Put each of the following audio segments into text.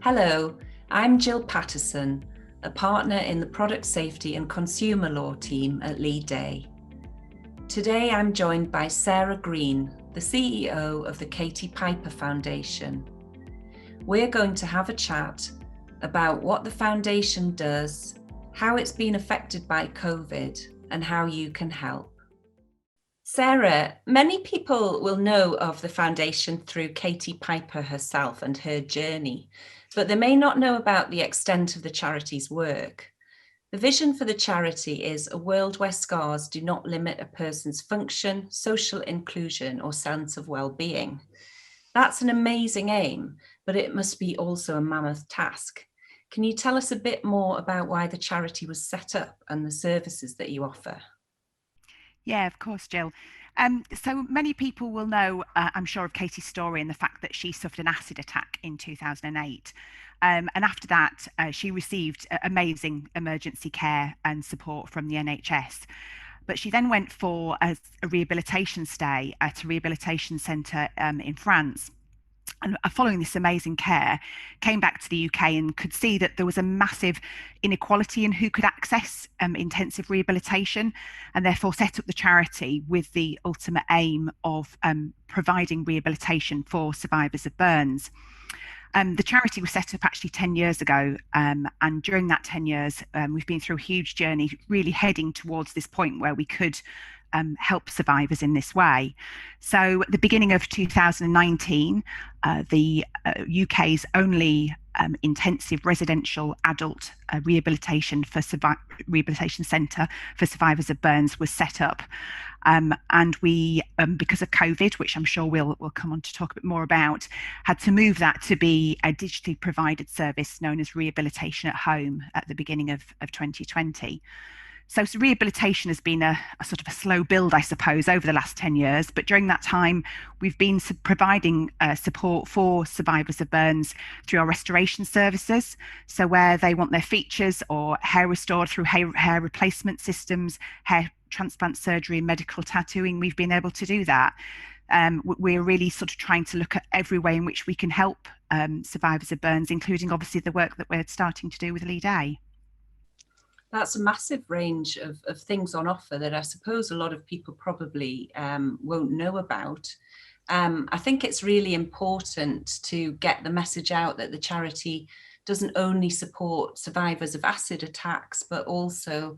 Hello, I'm Jill Paterson, a partner in the Product Safety and Consumer Law team at Leigh. Today I'm joined by Sarah Green, the CEO of the Katy Piper Foundation. We're going to have a chat about what the foundation does, how it's been affected by COVID, and how you can help. Sarah, many people will know of the foundation through Katy Piper herself and her journey, but they may not know about the extent of the charity's work. The vision for the charity is a world where scars do not limit a person's function, social inclusion, or sense of well-being. That's an amazing aim, but it must be also a mammoth task. Can you tell us a bit more about why the charity was set up and the services that you offer? Yeah, of course, Jill. So many people will know, I'm sure, of Katy's story and the fact that she suffered an acid attack in 2008. And after that, she received amazing emergency care and support from the NHS. But she then went for a rehabilitation stay at a rehabilitation centre in France. And following this amazing care, came back to the UK and could see that there was a massive inequality in who could access intensive rehabilitation, and therefore set up the charity with the ultimate aim of providing rehabilitation for survivors of burns. The charity was set up actually 10 years ago, and during that 10 years, we've been through a huge journey, really heading towards this point where we could help survivors in this way. So at the beginning of 2019, the UK's only intensive residential adult rehabilitation centre for survivors of burns was set up. And we, because of COVID, which I'm sure we'll come on to talk a bit more about, had to move that to be a digitally provided service known as Rehabilitation at Home at the beginning of 2020. So rehabilitation has been a sort of a slow build, I suppose, over the last 10 years. But during that time, we've been providing support for survivors of burns through our restoration services. So where they want their features or hair restored through hair replacement systems, hair transplant surgery, medical tattooing, we've been able to do that. We're really sort of trying to look at every way in which we can help survivors of burns, including obviously the work that we're starting to do with Leigh. That's a massive range of things on offer that I suppose a lot of people probably won't know about. I think it's really important to get the message out that the charity doesn't only support survivors of acid attacks, but also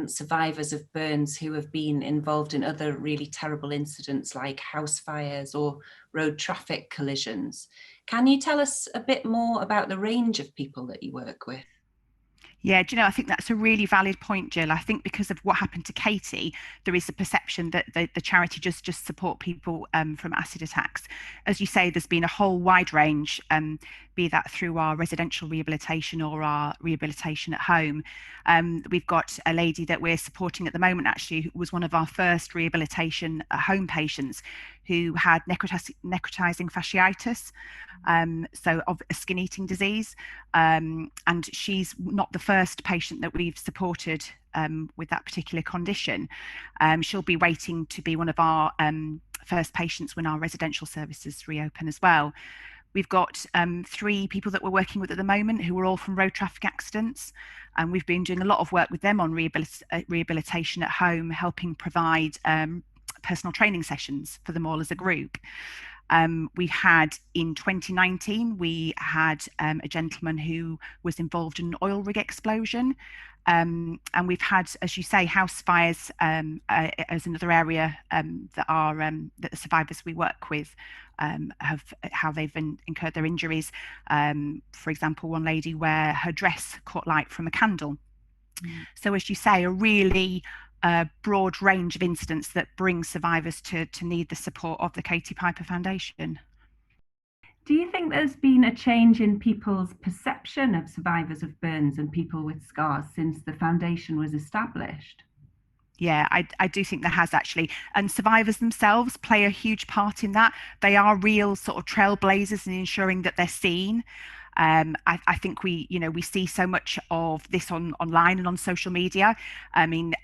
survivors of burns who have been involved in other really terrible incidents like house fires or road traffic collisions. Can you tell us a bit more about the range of people that you work with? Yeah, do you know, I think that's a really valid point, Jill. I think because of what happened to Katy, there is a perception that the charity just support people from acid attacks. As you say, there's been a whole wide range, be that through our residential rehabilitation or our rehabilitation at home. We've got a lady that we're supporting at the moment, actually, who was one of our first rehabilitation at home patients who had necrotizing fasciitis, so of a skin eating disease. And she's not the first patient that we've supported with that particular condition. She'll be waiting to be one of our first patients when our residential services reopen as well. We've got 3 people that we're working with at the moment who are all from road traffic accidents, and we've been doing a lot of work with them on rehabilitation at home, helping provide personal training sessions for them all as a group. We had in 2019, we had a gentleman who was involved in an oil rig explosion. And we've had, as you say, house fires as another area that the survivors we work with have how they've incurred their injuries. For example, one lady where her dress caught light from a candle. So as you say, a really broad range of incidents that bring survivors to need the support of the Katy Piper Foundation. Do you think there's been a change in people's perception of survivors of burns and people with scars since the foundation was established? Yeah, I do think there has actually. And survivors themselves play a huge part in that. They are real sort of trailblazers in ensuring that they're seen. I think we see so much of this online and on social media. I mean,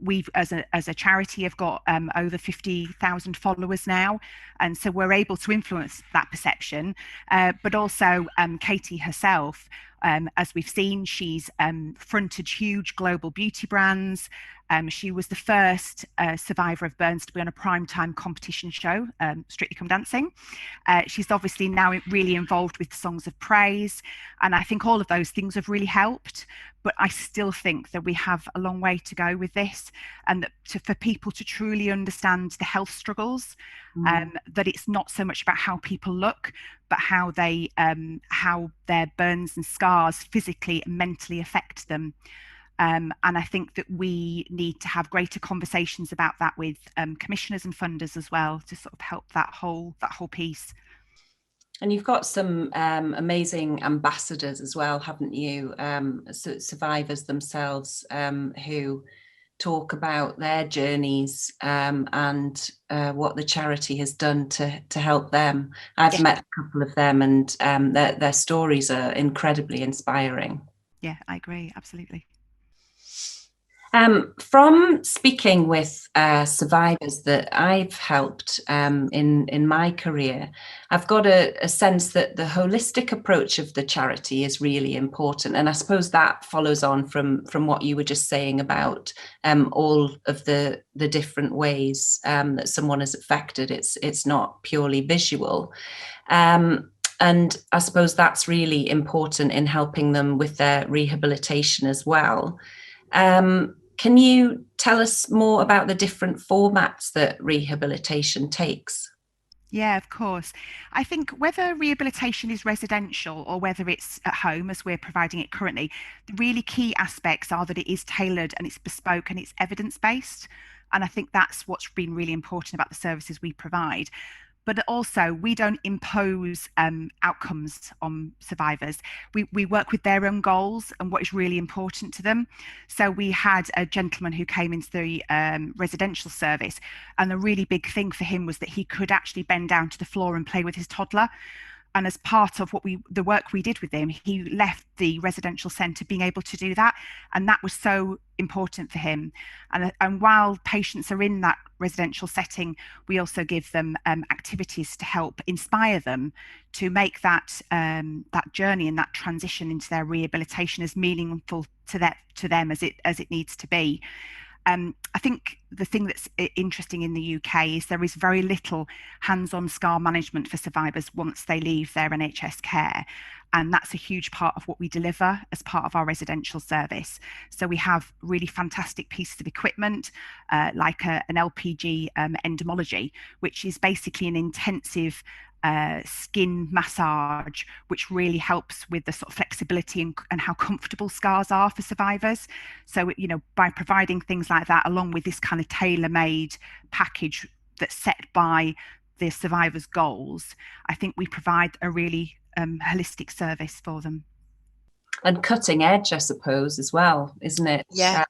we've as a charity have got over 50,000 followers now, and so we're able to influence that perception. But also, Katy herself, as we've seen, she's fronted huge global beauty brands. She was the first survivor of burns to be on a primetime competition show, Strictly Come Dancing. She's obviously now really involved with songs of praise, and I think all of those things have really helped. But I still think that we have a long way to go with this, and that for people to truly understand the health struggles, that it's not so much about how people look, but how their burns and scars physically and mentally affect them. And I think that we need to have greater conversations about that with commissioners and funders as well, to sort of help that whole piece. And you've got some amazing ambassadors as well, haven't you? Survivors themselves who talk about their journeys and what the charity has done to help them. I've met a couple of them, and their stories are incredibly inspiring. Yeah, I agree, absolutely. From speaking with survivors that I've helped in my career, I've got a sense that the holistic approach of the charity is really important. And I suppose that follows on from what you were just saying about all of the different ways that someone is affected. It's not purely visual. And I suppose that's really important in helping them with their rehabilitation as well. Can you tell us more about the different formats that rehabilitation takes? Yeah, of course. I think whether rehabilitation is residential or whether it's at home, as we're providing it currently, the really key aspects are that it is tailored and it's bespoke and it's evidence-based. And I think that's what's been really important about the services we provide. But also, we don't impose outcomes on survivors. We work with their own goals and what is really important to them. So we had a gentleman who came into the residential service, and the really big thing for him was that he could actually bend down to the floor and play with his toddler. And as part of the work we did with him, he left the residential centre being able to do that, and that was so important for him. And while patients are in that residential setting, we also give them activities to help inspire them to make that journey and that transition into their rehabilitation as meaningful to them as it needs to be. I think the thing that's interesting in the UK is there is very little hands-on scar management for survivors once they leave their NHS care. And that's a huge part of what we deliver as part of our residential service. So we have really fantastic pieces of equipment, like an LPG endomology, which is basically an intensive skin massage, which really helps with the sort of flexibility and how comfortable scars are for survivors. So, by providing things like that, along with this kind of tailor-made package that's set by the survivors' goals, I think we provide a really holistic service for them. And cutting edge, I suppose, as well, isn't it? Yeah.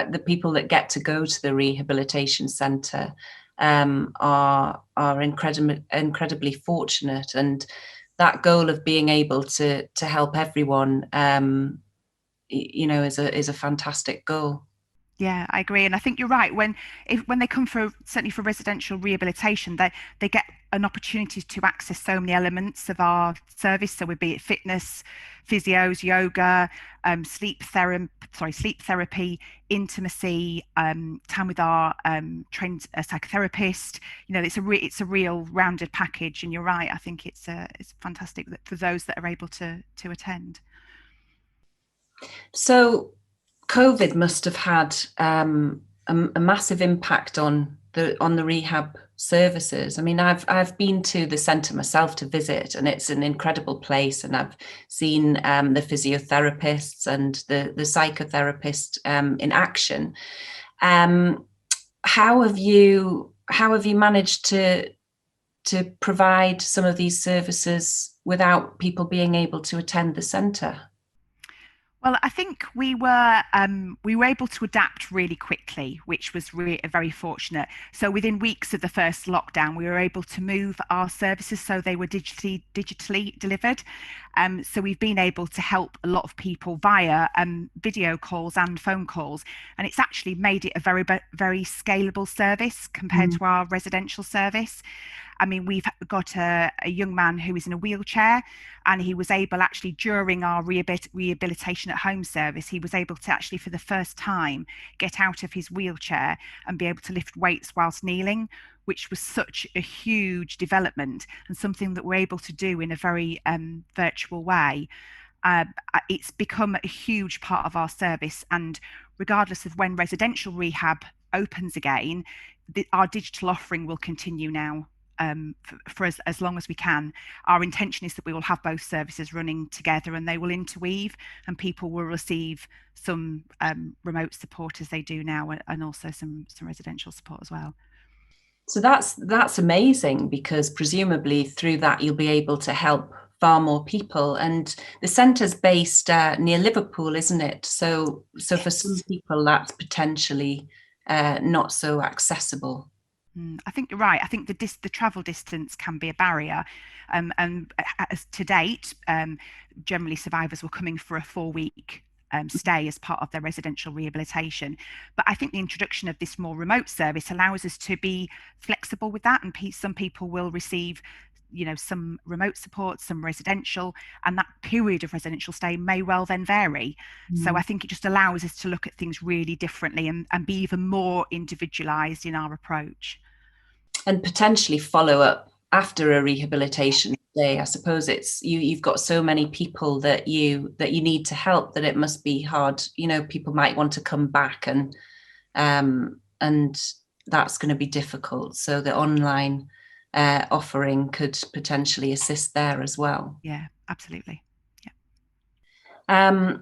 The people that get to go to the rehabilitation centre are incredibly fortunate, and that goal of being able to help everyone, is a fantastic goal. Yeah, I agree, and I think you're right. When they come certainly for residential rehabilitation, they get an opportunity to access so many elements of our service. So, be it fitness, physios, yoga, sleep therapy, intimacy, time with our trained psychotherapist. It's a real rounded package. And you're right. I think it's fantastic for those that are able to attend. So, COVID must have had a massive impact on the rehab services. I mean, I've been to the centre myself to visit, and it's an incredible place. And I've seen the physiotherapists and the psychotherapist in action. How have you managed to provide some of these services without people being able to attend the centre? Well, I think we were able to adapt really quickly, which was very fortunate. So within weeks of the first lockdown, we were able to move our services so they were digitally delivered. So we've been able to help a lot of people via video calls and phone calls, and it's actually made it a very scalable service compared Mm. to our residential service. I mean, we've got a young man who is in a wheelchair, and he was able actually during our rehabilitation at home service, he was able to actually for the first time get out of his wheelchair and be able to lift weights whilst kneeling, which was such a huge development and something that we're able to do in a very virtual way. uh, it's become a huge part of our service. And regardless of when residential rehab opens again, our digital offering will continue now for as long as we can. Our intention is that we will have both services running together and they will interweave, and people will receive some remote support as they do now, and also some residential support as well. So that's amazing, because presumably through that you'll be able to help far more people. And the centre's based near Liverpool, isn't it? So for some Yes. people that's potentially not so accessible. I think you're right. I think the travel distance can be a barrier, and as to date, generally survivors were coming for a 4 week stay as part of their residential rehabilitation. But I think the introduction of this more remote service allows us to be flexible with that, and some people will receive, some remote support, some residential, and that period of residential stay may well then vary. So Mm. I think it just allows us to look at things really differently, and be even more individualized in our approach. And potentially follow up after a rehabilitation day. I suppose it's you've got so many people that you need to help, that it must be hard. People might want to come back, and that's going to be difficult. So the online offering could potentially assist there as well. Yeah, absolutely. Yeah.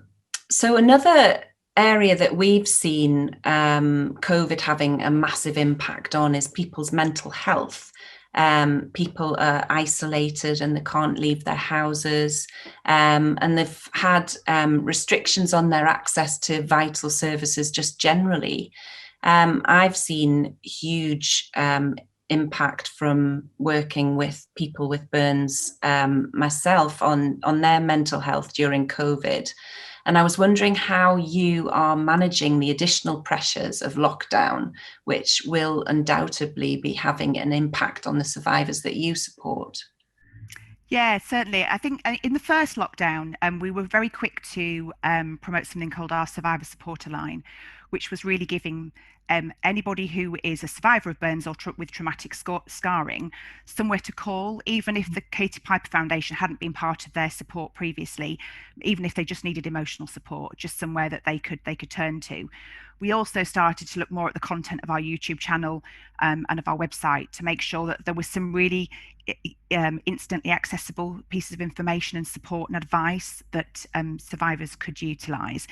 So another area that we've seen COVID having a massive impact on is people's mental health. People are isolated and they can't leave their houses, and they've had restrictions on their access to vital services just generally. I've seen huge impact from working with people with burns myself on their mental health during COVID. And I was wondering how you are managing the additional pressures of lockdown, which will undoubtedly be having an impact on the survivors that you support. Yeah, certainly. I think in the first lockdown, we were very quick to promote something called our Survivor Supporter Line, which was really giving anybody who is a survivor of burns or with traumatic scarring somewhere to call, even if the Katy Piper Foundation hadn't been part of their support previously, even if they just needed emotional support, just somewhere that they could turn to. We also started to look more at the content of our YouTube channel and of our website to make sure that there was some really instantly accessible pieces of information and support and advice that survivors could utilise.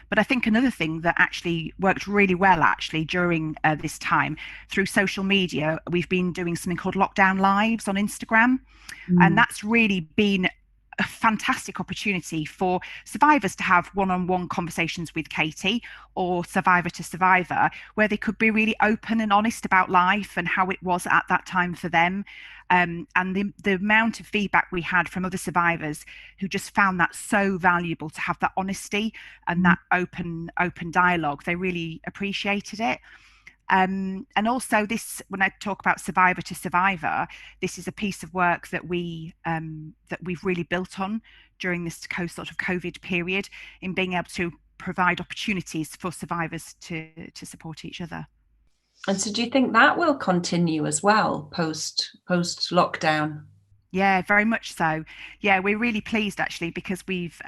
But I think another thing that actually worked really well actually during this time, through social media, we've been doing something called Lockdown Lives on Instagram, and Mm. that's really been a fantastic opportunity for survivors to have one-on-one conversations with Katy, or survivor to survivor, where they could be really open and honest about life and how it was at that time for them. And the amount of feedback we had from other survivors who just found that so valuable, to have that honesty and Mm. that open dialogue. They really appreciated it. And also, this, when I talk about survivor to survivor, this is a piece of work that we've really built on during this sort of COVID period, in being able to provide opportunities for survivors to support each other. And so do you think that will continue as well post lockdown? Yeah, very much so. Yeah, we're really pleased actually, because we've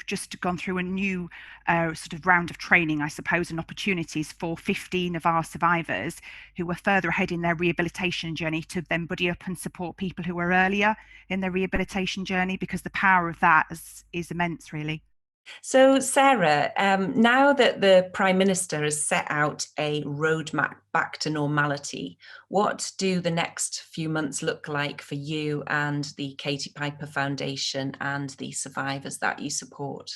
just gone through a new sort of round of training, I suppose, and opportunities for 15 of our survivors who were further ahead in their rehabilitation journey, to then buddy up and support people who were earlier in their rehabilitation journey, because the power of that is immense, really. So, Sarah, now that the Prime Minister has set out a roadmap back to normality, what do the next few months look like for you and the Katy Piper Foundation and the survivors that you support?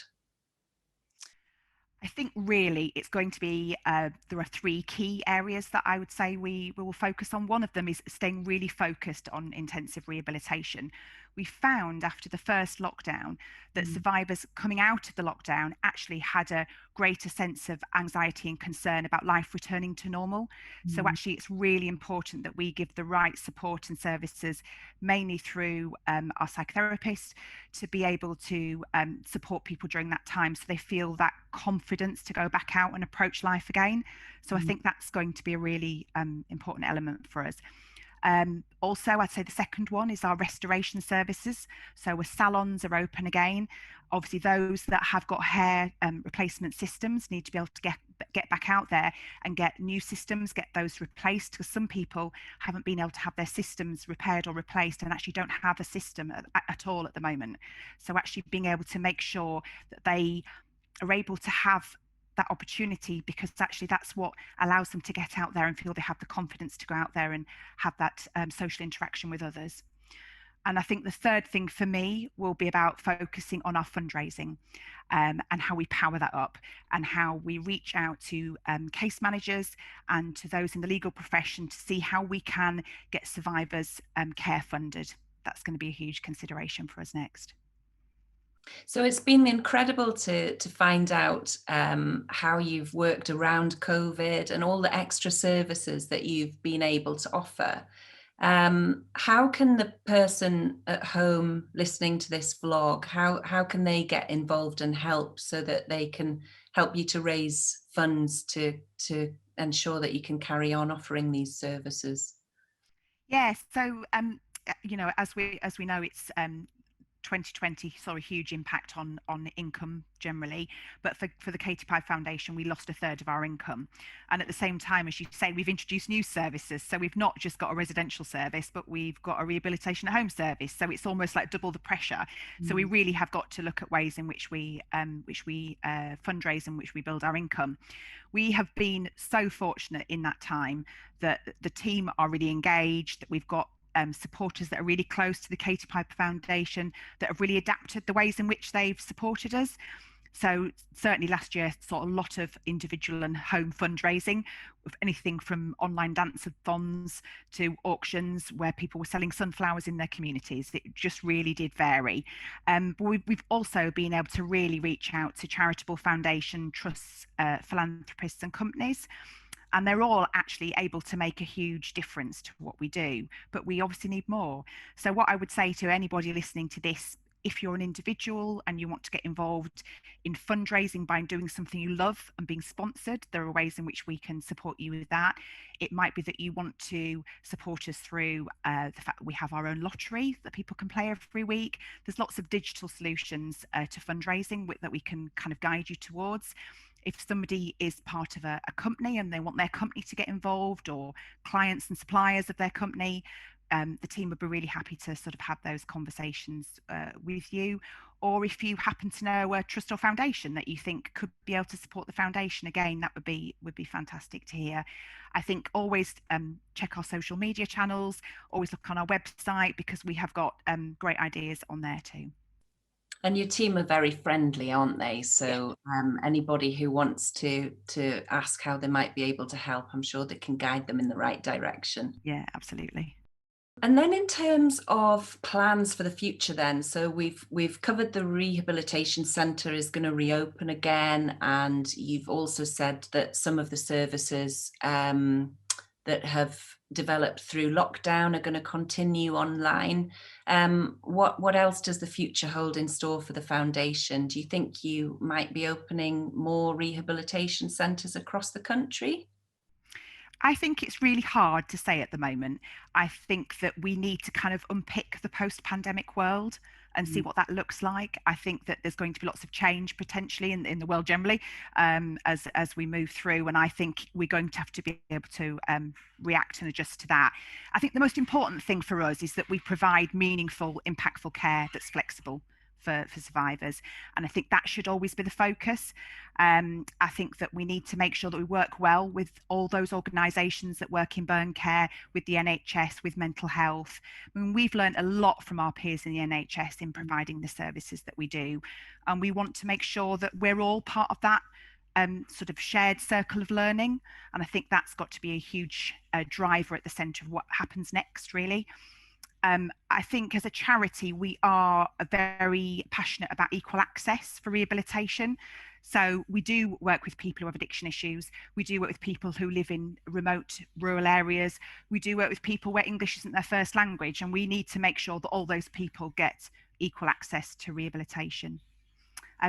I think really it's going to be, there are three key areas that I would say we will focus on. One of them is staying really focused on intensive rehabilitation. We found after the first lockdown that Mm. survivors coming out of the lockdown actually had a greater sense of anxiety and concern about life returning to normal. So Mm. actually it's really important that we give the right support and services, mainly through our psychotherapist, to be able to support people during that time so they feel that confidence to go back out and approach life again. So I Mm. think that's going to be a really important element for us. Also, I'd say the second one is our restoration services. So where salons are open again, obviously those that have got hair replacement systems need to be able to get back out there and get new systems, get those replaced, because some people haven't been able to have their systems repaired or replaced and actually don't have a system at all at the moment. So actually being able to make sure that they are able to have that opportunity, because actually that's what allows them to get out there and feel they have the confidence to go out there and have that social interaction with others. And I think the third thing for me will be about focusing on our fundraising, and how we power that up, and how we reach out to case managers and to those in the legal profession to see how we can get survivors care funded. That's going to be a huge consideration for us next. So it's been incredible to find out how you've worked around COVID and all the extra services that you've been able to offer. How can the person at home listening to this vlog, how can they get involved and help so that they can help you to raise funds to ensure that you can carry on offering these services? Yeah, so as we know, it's 2020 saw a huge impact on income generally, but for the Katy Foundation, we lost a third of our income. And at the same time, as you say, we've introduced new services. So we've not just got a residential service, but we've got a rehabilitation at home service. So it's almost like double the pressure. So we Mm. really have got to look at ways in which we fundraise and which we build our income. We have been so fortunate in that time that the team are really engaged, that we've got supporters that are really close to the Katy Piper Foundation, that have really adapted the ways in which they've supported us. So certainly last year saw a lot of individual and home fundraising, with anything from online dance-a-thons to auctions where people were selling sunflowers in their communities. It just really did vary. But we've also been able to really reach out to charitable foundation trusts, philanthropists and companies, and they're all actually able to make a huge difference to what we do, but we obviously need more. So what I would say to anybody listening to this, if you're an individual and you want to get involved in fundraising by doing something you love and being sponsored, there are ways in which we can support you with that. It might be that you want to support us through the fact that we have our own lottery that people can play every week. There's lots of digital solutions to fundraising that we can kind of guide you towards. If somebody is part of a company and they want their company to get involved, or clients and suppliers of their company, the team would be really happy to sort of have those conversations with you. Or if you happen to know a trust or foundation that you think could be able to support the foundation, again, that would be fantastic to hear. I think always check our social media channels, always look on our website, because we have got great ideas on there too. And your team are very friendly, aren't they? Yeah, So anybody who wants to ask how they might be able to help, I'm sure they can guide them in the right direction. yeah, absolutely. And then in terms of plans for the future then, so we've covered the rehabilitation centre is going to reopen again, and you've also said that some of the services that have developed through lockdown are going to continue online. What else does the future hold in store for the foundation? Do you think you might be opening more rehabilitation centres across the country? I think it's really hard to say at the moment. I think that we need to kind of unpick the post-pandemic world and see Mm. what that looks like. I think that there's going to be lots of change potentially in the world generally, as we move through, and I think we're going to have to be able to react and adjust to that. I think the most important thing for us is that we provide meaningful, impactful care that's flexible for survivors. And I think that should always be the focus. I think that we need to make sure that we work well with all those organisations that work in burn care, with the NHS, with mental health. I mean, we've learned a lot from our peers in the NHS in providing the services that we do. And we want to make sure that we're all part of that sort of shared circle of learning. And I think that's got to be a huge driver at the centre of what happens next, really. I think as a charity, we are very passionate about equal access for rehabilitation. So we do work with people who have addiction issues. We do work with people who live in remote rural areas. We do work with people where English isn't their first language. And we need to make sure that all those people get equal access to rehabilitation.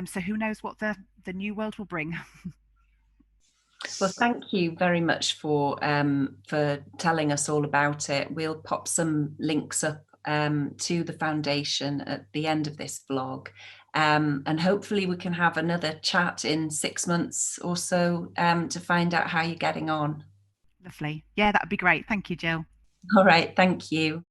So who knows what the new world will bring. Well, thank you very much for telling us all about it. We'll pop some links up to the foundation at the end of this vlog. And hopefully we can have another chat in 6 months or so to find out how you're getting on. Lovely. Yeah, that would be great. Thank you, Jill. All right, thank you.